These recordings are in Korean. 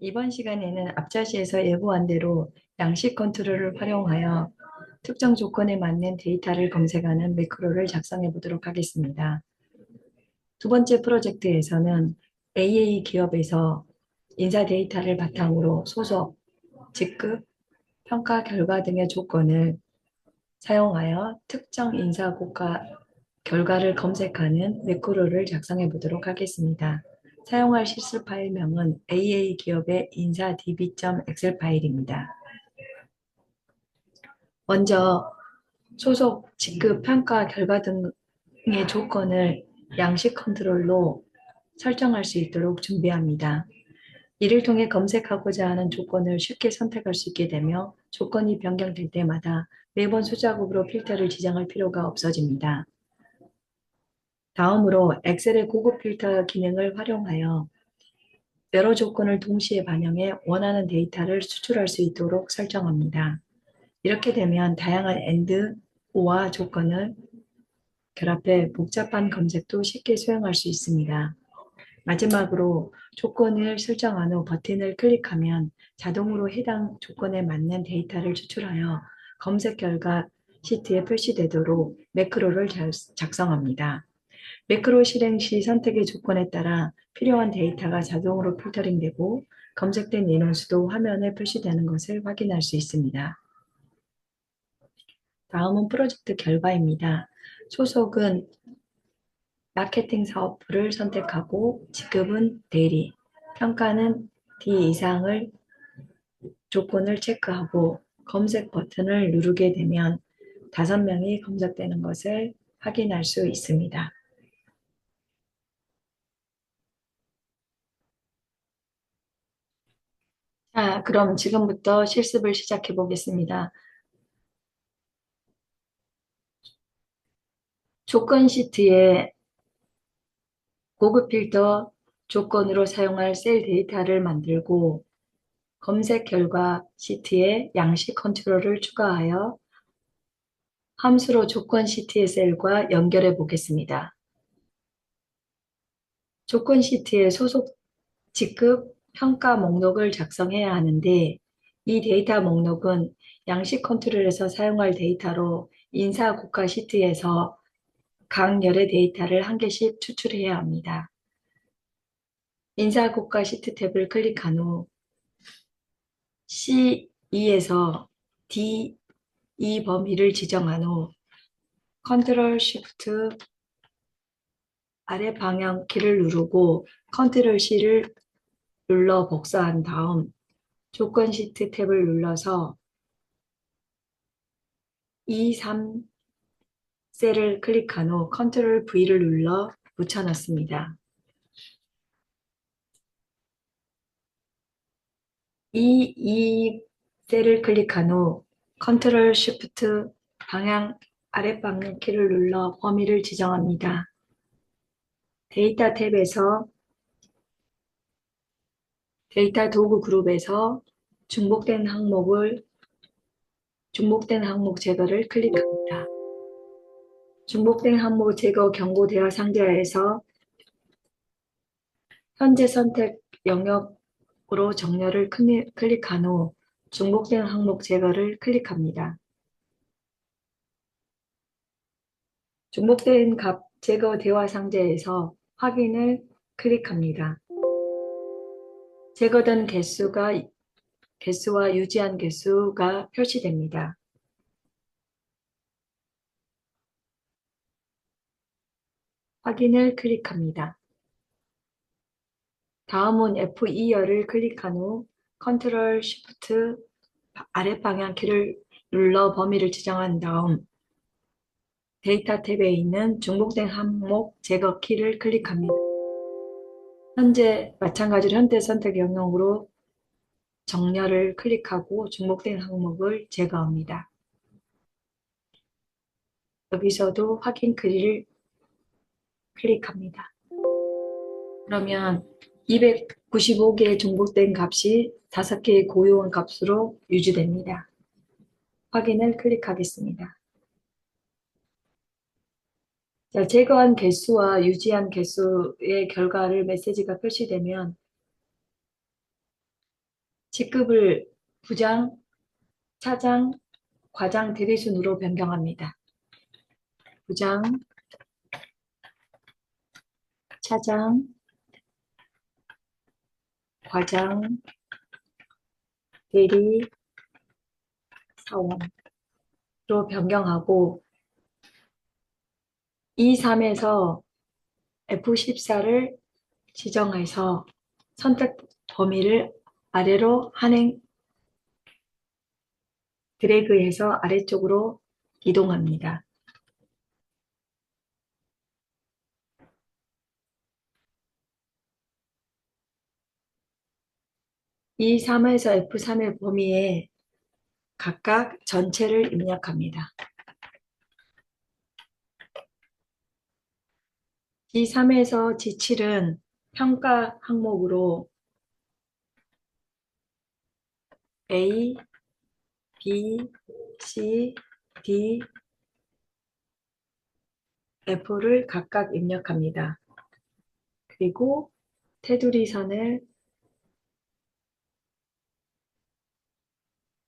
이번 시간에는 앞자시에서 예고한 대로 양식 컨트롤을 활용하여 특정 조건에 맞는 데이터를 검색하는 매크로를 작성해 보도록 하겠습니다. 두 번째 프로젝트에서는 AA 기업에서 인사 데이터를 바탕으로 소속, 직급, 평가 결과 등의 조건을 사용하여 특정 인사 고가 결과를 검색하는 매크로를 작성해 보도록 하겠습니다. 사용할 실습 파일명은 AA 기업의 인사 db.excel 파일입니다. 먼저 소속, 직급, 평가, 결과 등의 조건을 양식 컨트롤로 설정할 수 있도록 준비합니다. 이를 통해 검색하고자 하는 조건을 쉽게 선택할 수 있게 되며 조건이 변경될 때마다 매번 수작업으로 필터를 지정할 필요가 없어집니다. 다음으로 엑셀의 고급 필터 기능을 활용하여 여러 조건을 동시에 반영해 원하는 데이터를 수출할 수 있도록 설정합니다. 이렇게 되면 다양한 AND, OR 조건을 결합해 복잡한 검색도 쉽게 수행할 수 있습니다. 마지막으로 조건을 설정한 후 버튼을 클릭하면 자동으로 해당 조건에 맞는 데이터를 추출하여 검색 결과 시트에 표시되도록 매크로를 작성합니다. 매크로 실행 시 선택의 조건에 따라 필요한 데이터가 자동으로 필터링되고 검색된 인원수도 화면에 표시되는 것을 확인할 수 있습니다. 다음은 프로젝트 결과입니다. 소속은 마케팅 사업부를 선택하고 직급은 대리, 평가는 D 이상을 조건을 체크하고 검색 버튼을 누르게 되면 5명이 검색되는 것을 확인할 수 있습니다. 자, 그럼 지금부터 실습을 시작해 보겠습니다. 조건 시트에 고급 필터 조건으로 사용할 셀 데이터를 만들고 검색 결과 시트에 양식 컨트롤을 추가하여 함수로 조건 시트의 셀과 연결해 보겠습니다. 조건 시트에 소속 직급 평가 목록을 작성해야 하는데 이 데이터 목록은 양식 컨트롤에서 사용할 데이터로 인사 국가 시트에서 각 열의 데이터를 한 개씩 추출해야 합니다. 인사 국가 시트 탭을 클릭한 후 C2에서 D2 범위를 지정한 후 컨트롤 쉬프트 아래 방향 키를 누르고 컨트롤 C를 눌러 복사한 다음 조건 시트 탭을 눌러서 2, 3 셀을 클릭한 후 컨트롤 V를 눌러 붙여넣습니다. 2 셀을 클릭한 후 컨트롤 쉬프트 방향 아랫방향 키를 눌러 범위를 지정합니다. 데이터 탭에서 데이터 도구 그룹에서 중복된 항목 제거를 클릭합니다. 중복된 항목 제거 경고 대화 상자에서 현재 선택 영역으로 정렬을 클릭한 후 중복된 항목 제거를 클릭합니다. 중복된 값 제거 대화 상자에서 확인을 클릭합니다. 제거된 개수와 유지한 개수가 표시됩니다. 확인을 클릭합니다. 다음은 F2열을 클릭한 후 컨트롤 쉬프트 아랫방향 키를 눌러 범위를 지정한 다음 데이터 탭에 있는 중복된 항목 제거 키를 클릭합니다. 마찬가지로 현재 선택 영역으로 정렬을 클릭하고 중복된 항목을 제거합니다. 여기서도 확인 글을 클릭합니다. 그러면 295개의 중복된 값이 5개의 고유한 값으로 유지됩니다. 확인을 클릭하겠습니다. 자, 제거한 개수와 유지한 개수의 결과를 메시지가 표시되면 직급을 부장, 차장, 과장, 대리순으로 변경합니다. 부장, 차장, 과장, 대리, 사원으로 변경하고 E3에서 F14를 지정해서 선택 범위를 아래로 드래그해서 아래쪽으로 이동합니다. E3에서 F3의 범위에 각각 전체를 입력합니다. G3에서 G7은 평가 항목으로 A, B, C, D, F를 각각 입력합니다. 그리고 테두리 선을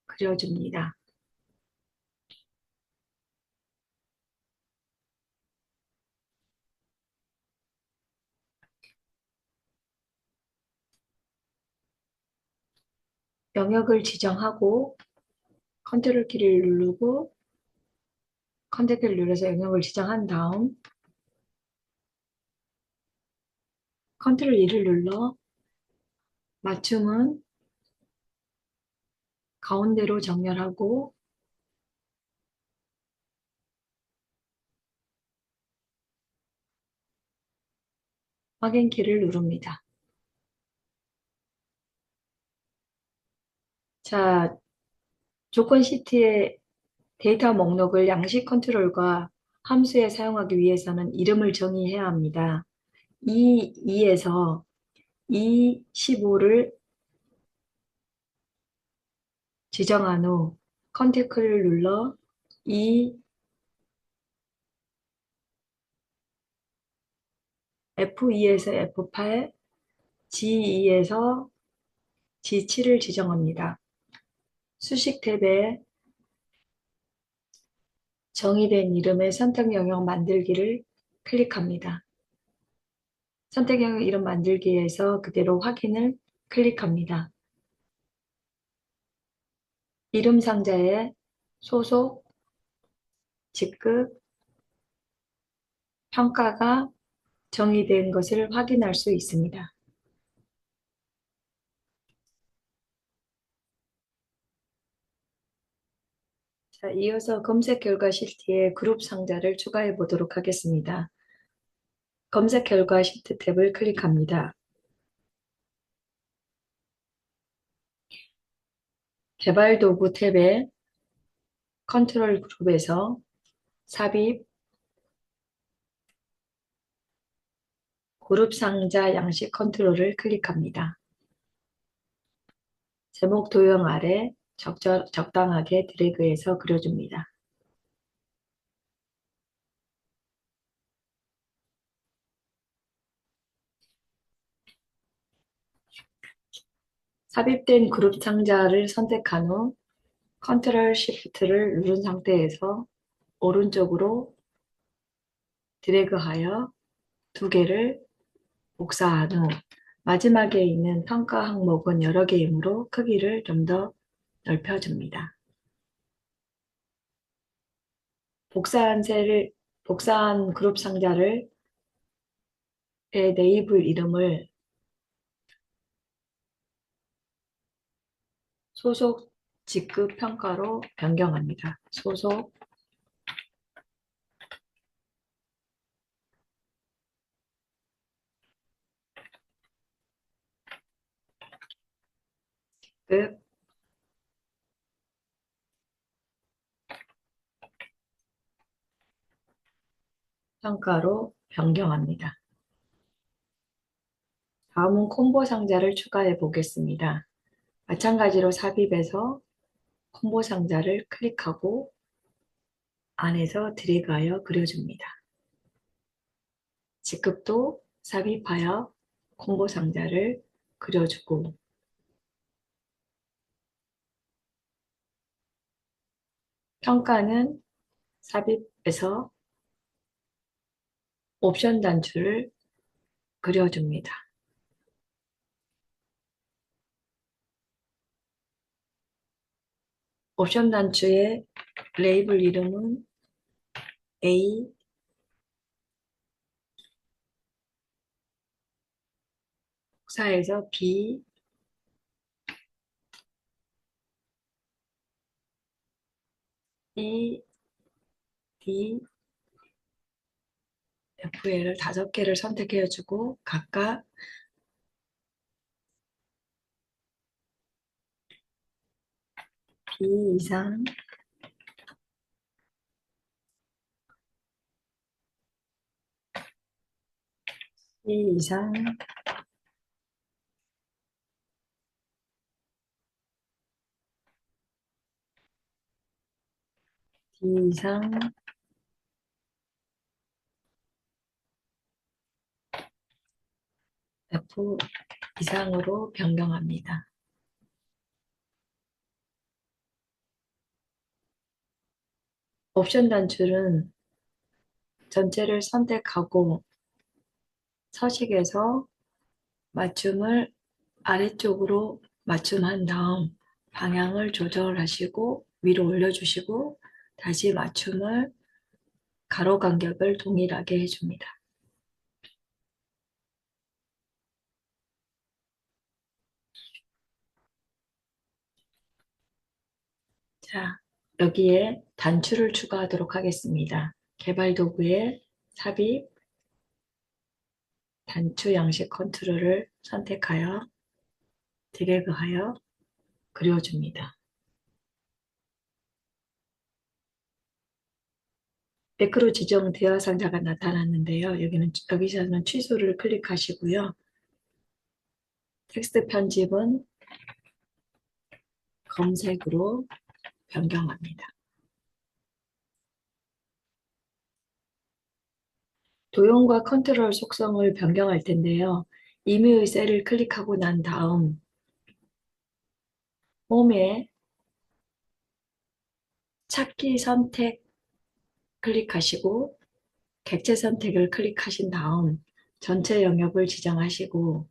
그려줍니다. 영역을 지정하고 컨트롤 키를 누르고 컨택트를 눌러서 영역을 지정한 다음 컨트롤 2를 눌러 맞춤은 가운데로 정렬하고 확인키를 누릅니다. 자, 조건 시트의 데이터 목록을 양식 컨트롤과 함수에 사용하기 위해서는 이름을 정의해야 합니다. E2에서 E15를 지정한 후 컨택트를 눌러 F2에서 F8, G2에서 G7을 지정합니다. 수식 탭에 정의된 이름의 선택 영역 만들기를 클릭합니다. 선택 영역 이름 만들기에서 그대로 확인을 클릭합니다. 이름 상자에 소속, 직급, 평가가 정의된 것을 확인할 수 있습니다. 자, 이어서 검색 결과 시트에 그룹 상자를 추가해 보도록 하겠습니다. 검색 결과 시트 탭을 클릭합니다. 개발 도구 탭에 컨트롤 그룹에서 삽입, 그룹 상자 양식 컨트롤을 클릭합니다. 제목 도형 아래 적당하게 드래그해서 그려줍니다. 삽입된 그룹 상자를 선택한 후 컨트롤 시프트를 누른 상태에서 오른쪽으로 드래그하여 두 개를 복사한 후 마지막에 있는 평가 항목은 여러 개이므로 크기를 좀 더 넓혀줍니다. 복사한 그룹 상자를 네이블 이름을 소속 직급 평가로 변경합니다. 소속 직급 평가로 변경합니다. 다음은 콤보 상자를 추가해 보겠습니다. 마찬가지로 삽입해서 콤보 상자를 클릭하고 안에서 드래그하여 그려줍니다. 직급도 삽입하여 콤보 상자를 그려주고 평가는 삽입에서 옵션 단추를 그려줍니다. 옵션 단추의 레이블 이름은 A, 복사해서 B, E, D, FL을 5개를 선택해주고 각각 B 이상, C 이상, D 이상, F 이상으로 변경합니다. 옵션 단추는 전체를 선택하고 서식에서 맞춤을 아래쪽으로 맞춤한 다음 방향을 조절하시고 위로 올려주시고 다시 맞춤을 가로 간격을 동일하게 해줍니다. 자, 여기에 단추를 추가하도록 하겠습니다. 개발 도구에 삽입, 단추 양식 컨트롤을 선택하여 드래그하여 그려줍니다. 매크로 지정 대화 상자가 나타났는데요. 여기서는 취소를 클릭하시고요. 텍스트 편집은 검색으로 변경합니다. 도형과 컨트롤 속성을 변경할 텐데요. 임의의 셀을 클릭하고 난 다음 홈에 찾기 선택 클릭하시고 객체 선택을 클릭하신 다음 전체 영역을 지정하시고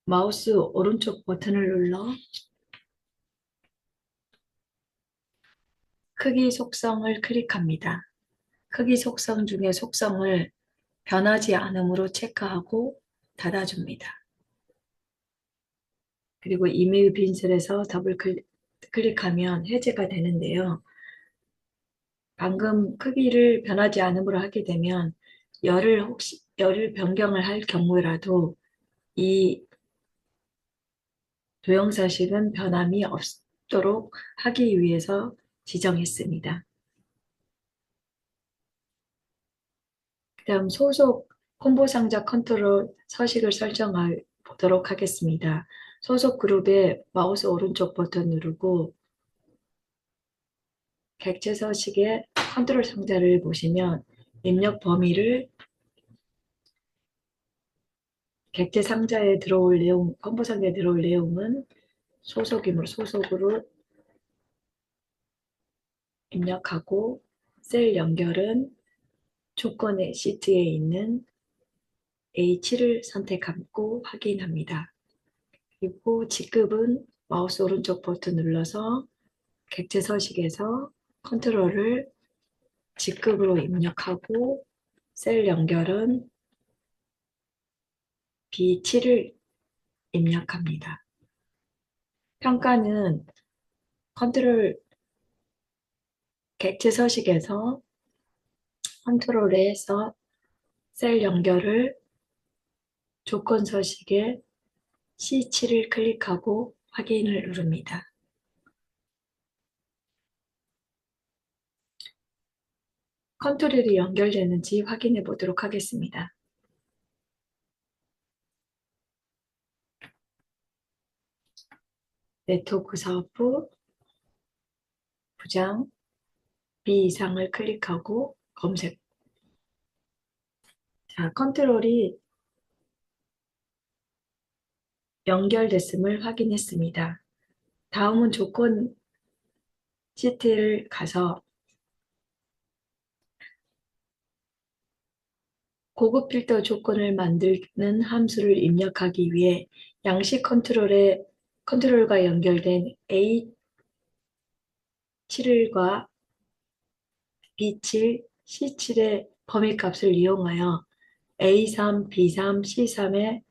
마우스 오른쪽 버튼을 눌러 크기 속성을 클릭합니다. 크기 속성 중에 속성을 변하지 않음으로 체크하고 닫아줍니다. 그리고 이메일 빈셀에서 더블 클릭하면 해제가 되는데요. 방금 크기를 변하지 않음으로 하게 되면 열을 변경을 할 경우라도 이 도형사식은 변함이 없도록 하기 위해서 지정했습니다. 그 다음 소속 콤보 상자 컨트롤 서식을 설정해 보도록 하겠습니다. 소속 그룹에 마우스 오른쪽 버튼 누르고 객체 서식의 컨트롤 상자를 보시면 입력 범위를 객체 상자에 들어올 내용, 콤보 상자에 들어올 내용은 소속으로 입력하고 셀 연결은 조건의 시트에 있는 H를 선택하고 확인합니다. 그리고 직급은 마우스 오른쪽 버튼 눌러서 객체 서식에서 컨트롤을 직급으로 입력하고 셀 연결은 B7을 입력합니다. 평가는 컨트롤 객체 서식에서 컨트롤에서 셀 연결을 조건 서식에 C7을 클릭하고 확인을 누릅니다. 컨트롤이 연결되는지 확인해 보도록 하겠습니다. 네트워크 사업부, 부장, B 이상을 클릭하고 검색. 자, 컨트롤이 연결됐음을 확인했습니다. 다음은 조건 시트를 가서 고급 필터 조건을 만드는 함수를 입력하기 위해 양식 컨트롤과 연결된 A7과 B7, C7의 범위값을 이용하여 A3, B3, C3의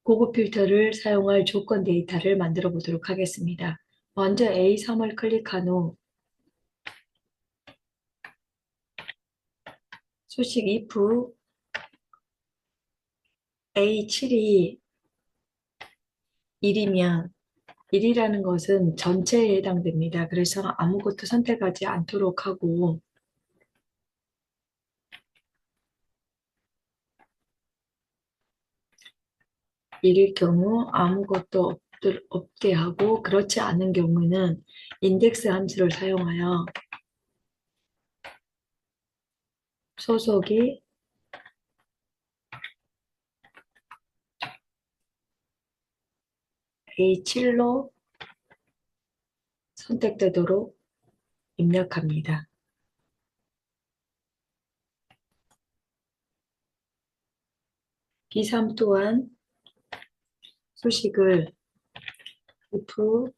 고급 필터를 사용할 조건 데이터를 만들어 보도록 하겠습니다. 먼저 A3을 클릭한 후 수식 if A7이 1이면 1이라는 것은 전체에 해당됩니다. 그래서 아무것도 선택하지 않도록 하고 1일 경우 아무것도 없게 하고 그렇지 않은 경우는 인덱스 함수를 사용하여 소속이 A7로 선택되도록 입력합니다. B3 또한 수식을 if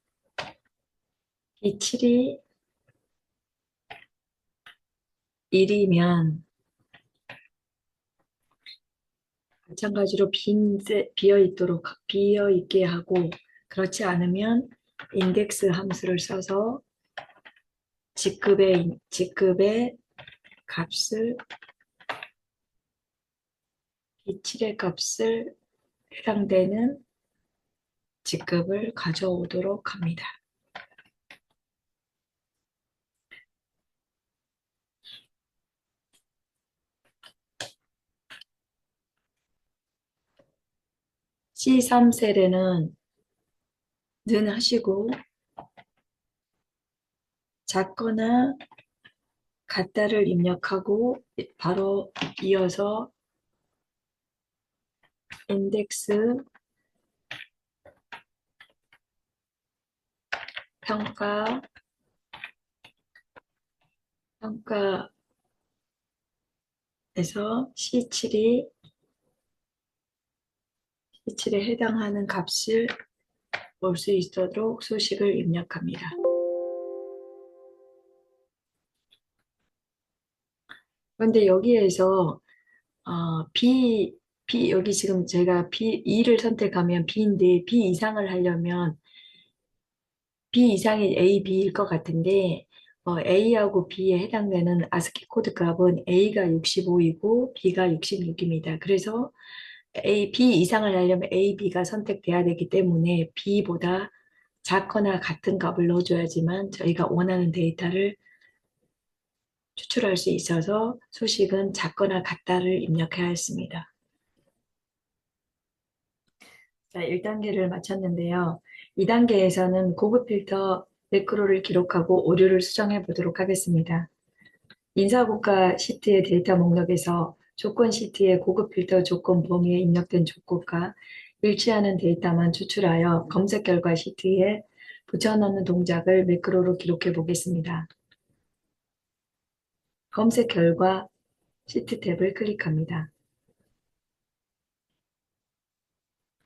B7이 1이면 마찬가지로 비어 있게 하고 그렇지 않으면 인덱스 함수를 써서 직급의 값을 B7의 값을 해당되는 직급을 가져오도록 합니다. C3셀에는 는 하시고 작거나 같다를 입력하고 바로 이어서 인덱스 평가에서 C7에 해당하는 값을 볼 수 있도록 수식을 입력합니다. 그런데 여기에서 여기 지금 제가 E를 선택하면 B인데 B 이상을 하려면 B 이상이 A, B일 것 같은데 A하고 B에 해당되는 아스키 코드 값은 A가 65이고 B가 66입니다. 그래서 B 이상을 하려면 A, B가 선택돼야 되기 때문에 B보다 작거나 같은 값을 넣어줘야지만 저희가 원하는 데이터를 추출할 수 있어서 수식은 작거나 같다를 입력해야 했습니다. 자, 1단계를 마쳤는데요. 2단계에서는 고급 필터 매크로를 기록하고 오류를 수정해 보도록 하겠습니다. 인사고가 시트의 데이터 목록에서 조건 시트의 고급 필터 조건 범위에 입력된 조건과 일치하는 데이터만 추출하여 검색 결과 시트에 붙여넣는 동작을 매크로로 기록해 보겠습니다. 검색 결과 시트 탭을 클릭합니다.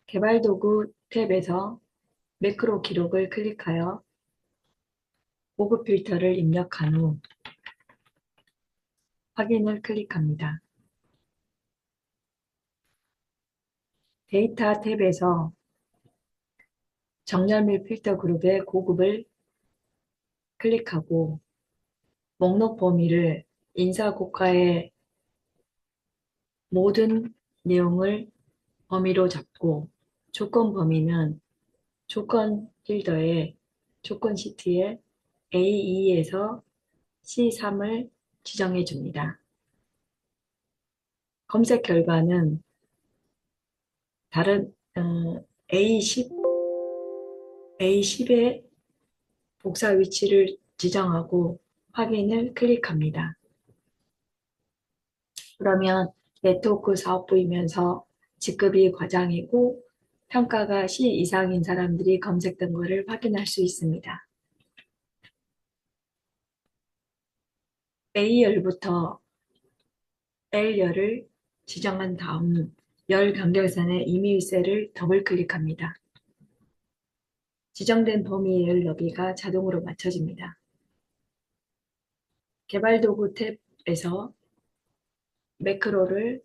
개발도구 탭에서 매크로 기록을 클릭하여 고급 필터를 입력한 후 확인을 클릭합니다. 데이터 탭에서 정렬 및 필터 그룹의 고급을 클릭하고 목록 범위를 인사고가의 모든 내용을 범위로 잡고 조건 범위는 조건 필더의 조건 시트에 A2에서 C3을 지정해 줍니다. 검색 결과는 다른 A10의 복사 위치를 지정하고 확인을 클릭합니다. 그러면 네트워크 사업부이면서 직급이 과장이고 평가가 C 이상인 사람들이 검색된 것을 확인할 수 있습니다. A열부터 L열을 지정한 다음 열 간격선의 임의 셀을 더블 클릭합니다. 지정된 범위의 열 너비가 자동으로 맞춰집니다. 개발도구 탭에서 매크로를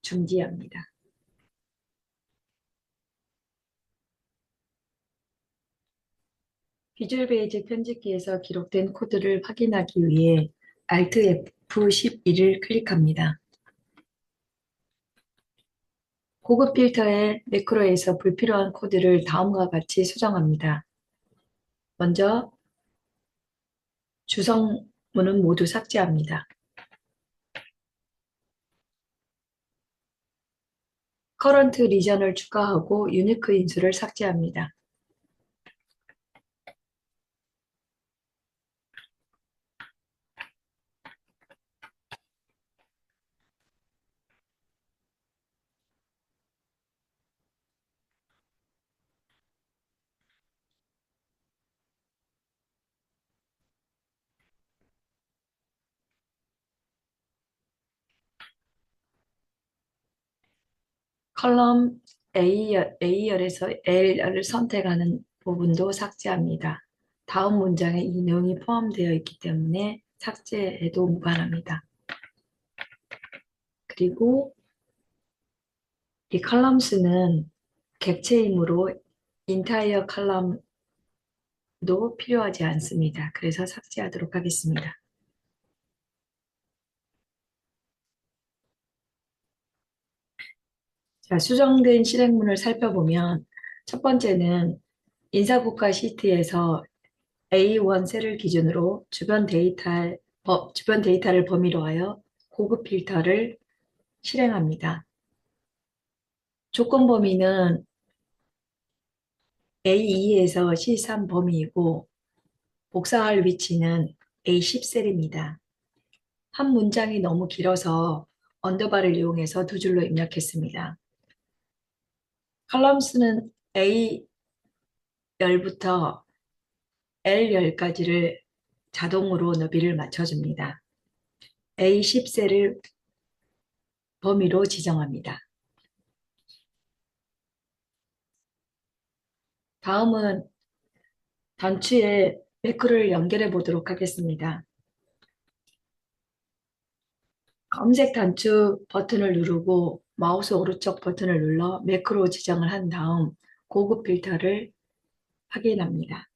중지합니다. 비주얼 베이직 편집기에서 기록된 코드를 확인하기 위해 Alt F11을 클릭합니다. 고급 필터의 매크로에서 불필요한 코드를 다음과 같이 수정합니다. 먼저 주성문은 모두 삭제합니다. 커런트 리전을 추가하고 유니크 인수를 삭제합니다. 컬럼 A열에서 L열을 선택하는 부분도 삭제합니다. 다음 문장에 이 내용이 포함되어 있기 때문에 삭제해도 무관합니다. 그리고 이 컬럼스는 객체이므로 인타이어 컬럼도 필요하지 않습니다. 그래서 삭제하도록 하겠습니다. 자, 수정된 실행문을 살펴보면 첫 번째는 인사국가 시트에서 A1 셀을 기준으로 주변 데이터를 범위로 하여 고급 필터를 실행합니다. 조건 범위는 A2에서 C3 범위이고 복사할 위치는 A10 셀입니다. 한 문장이 너무 길어서 언더바를 이용해서 두 줄로 입력했습니다. 컬럼스는 A열부터 L열까지를 자동으로 너비를 맞춰줍니다. A10셀을 범위로 지정합니다. 다음은 단추에 매크로를 연결해 보도록 하겠습니다. 검색 단추 버튼을 누르고 마우스 오른쪽 버튼을 눌러 매크로 지정을 한 다음 고급 필터를 확인합니다.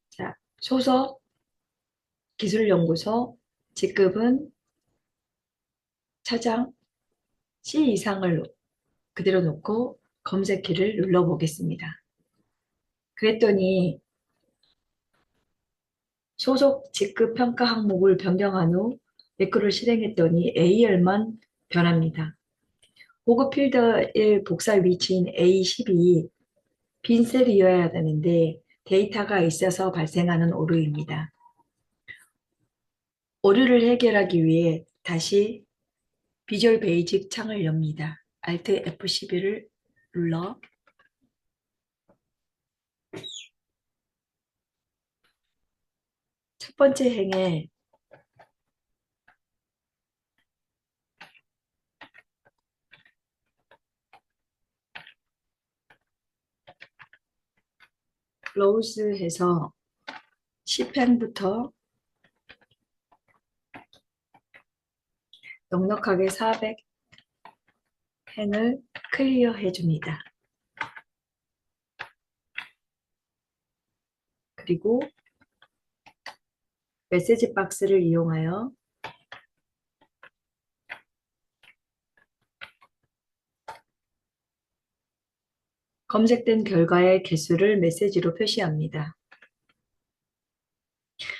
자, 소속 기술연구소 직급은 차장 C 이상을 그대로 놓고 검색키를 눌러보겠습니다. 그랬더니 소속 직급 평가 항목을 변경한 후 매크로를 실행했더니 A열만 변합니다. 고급 필더의 복사 위치인 A12 빈 셀이어야 되는데 데이터가 있어서 발생하는 오류입니다. 오류를 해결하기 위해 다시 비주얼 베이직 창을 엽니다. Alt F11을 눌러 첫 번째 행에 close해서 10행부터 넉넉하게 400행을 클리어해 줍니다. 그리고 메시지 박스를 이용하여 검색된 결과의 개수를 메시지로 표시합니다.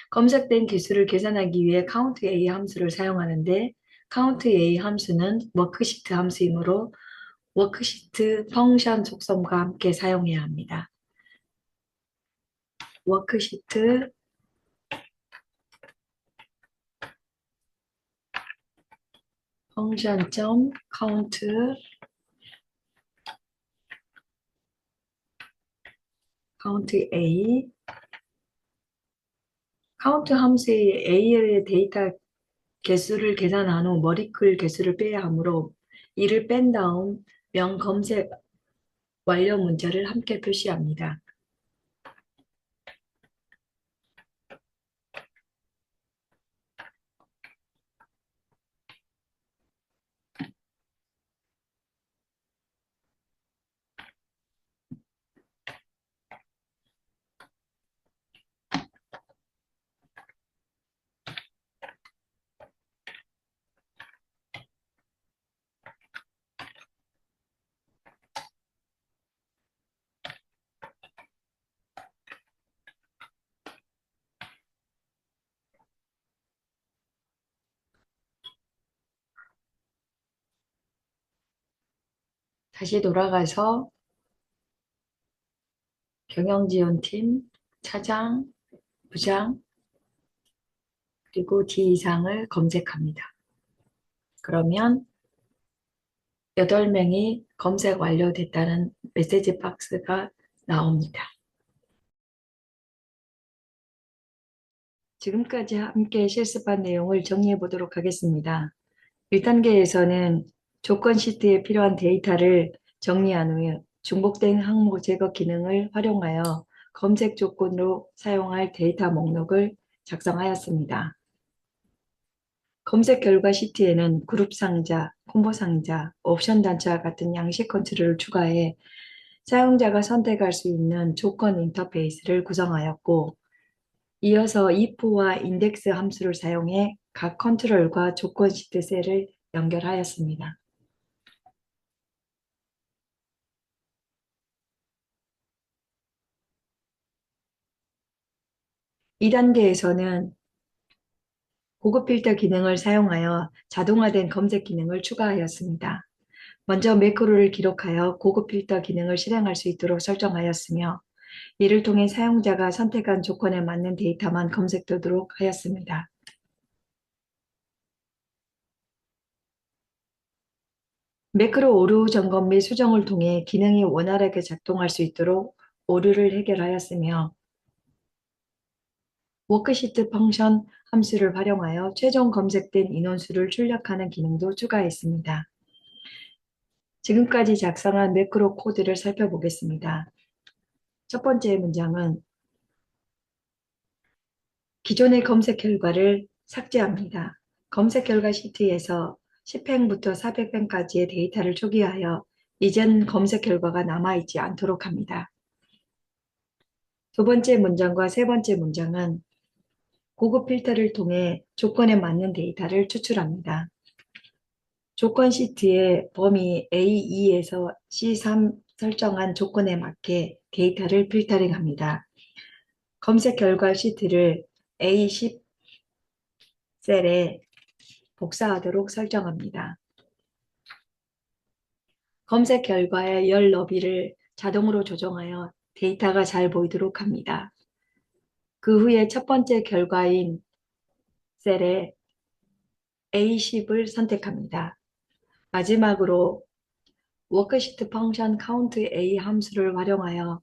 검색된 개수를 계산하기 위해 countA 함수를 사용하는데 countA 함수는 워크시트 함수이므로 워크시트 펑션 속성과 함께 사용해야 합니다. 워크시트 펑션 count A 카운트 함수의 A의 데이터 개수를 계산한 후 머리글 개수를 빼야 하므로 이를 뺀 다음 명 검색 완료 문자를 함께 표시합니다. 다시 돌아가서 경영지원팀, 차장, 부장, 그리고 D 이상을 검색합니다. 그러면 8명이 검색 완료됐다는 메시지 박스가 나옵니다. 지금까지 함께 실습한 내용을 정리해 보도록 하겠습니다. 1단계에서는 조건 시트에 필요한 데이터를 정리한 후에 중복된 항목 제거 기능을 활용하여 검색 조건으로 사용할 데이터 목록을 작성하였습니다. 검색 결과 시트에는 그룹 상자, 콤보 상자, 옵션 단차와 같은 양식 컨트롤을 추가해 사용자가 선택할 수 있는 조건 인터페이스를 구성하였고, 이어서 if와 인덱스 함수를 사용해 각 컨트롤과 조건 시트 셀을 연결하였습니다. 2단계에서는 고급 필터 기능을 사용하여 자동화된 검색 기능을 추가하였습니다. 먼저 매크로를 기록하여 고급 필터 기능을 실행할 수 있도록 설정하였으며, 이를 통해 사용자가 선택한 조건에 맞는 데이터만 검색되도록 하였습니다. 매크로 오류 점검 및 수정을 통해 기능이 원활하게 작동할 수 있도록 오류를 해결하였으며, 워크시트 펑션 함수를 활용하여 최종 검색된 인원수를 출력하는 기능도 추가했습니다. 지금까지 작성한 매크로 코드를 살펴보겠습니다. 첫 번째 문장은 기존의 검색 결과를 삭제합니다. 검색 결과 시트에서 10횡부터 400횡까지의 데이터를 초기화하여 이전 검색 결과가 남아있지 않도록 합니다. 두 번째 문장과 세 번째 문장은 고급 필터를 통해 조건에 맞는 데이터를 추출합니다. 조건 시트의 범위 A2에서 C3 설정한 조건에 맞게 데이터를 필터링합니다. 검색 결과 시트를 A10 셀에 복사하도록 설정합니다. 검색 결과의 열 너비를 자동으로 조정하여 데이터가 잘 보이도록 합니다. 그 후에 첫 번째 결과인 셀에 A10을 선택합니다. 마지막으로 워크시트 펑션 count A 함수를 활용하여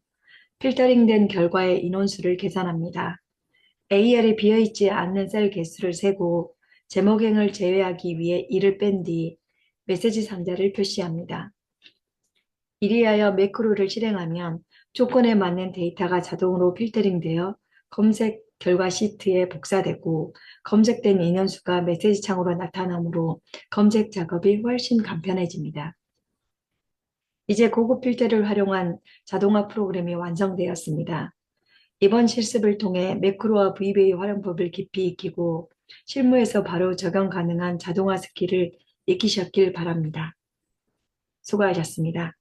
필터링된 결과의 인원수를 계산합니다. AL이 비어있지 않는 셀 개수를 세고 제목행을 제외하기 위해 이를 뺀 뒤 메시지 상자를 표시합니다. 이리하여 매크로를 실행하면 조건에 맞는 데이터가 자동으로 필터링되어 검색 결과 시트에 복사되고 검색된 인원수가 메시지 창으로 나타나므로 검색 작업이 훨씬 간편해집니다. 이제 고급 필터를 활용한 자동화 프로그램이 완성되었습니다. 이번 실습을 통해 매크로와 VBA 활용법을 깊이 익히고 실무에서 바로 적용 가능한 자동화 스킬을 익히셨길 바랍니다. 수고하셨습니다.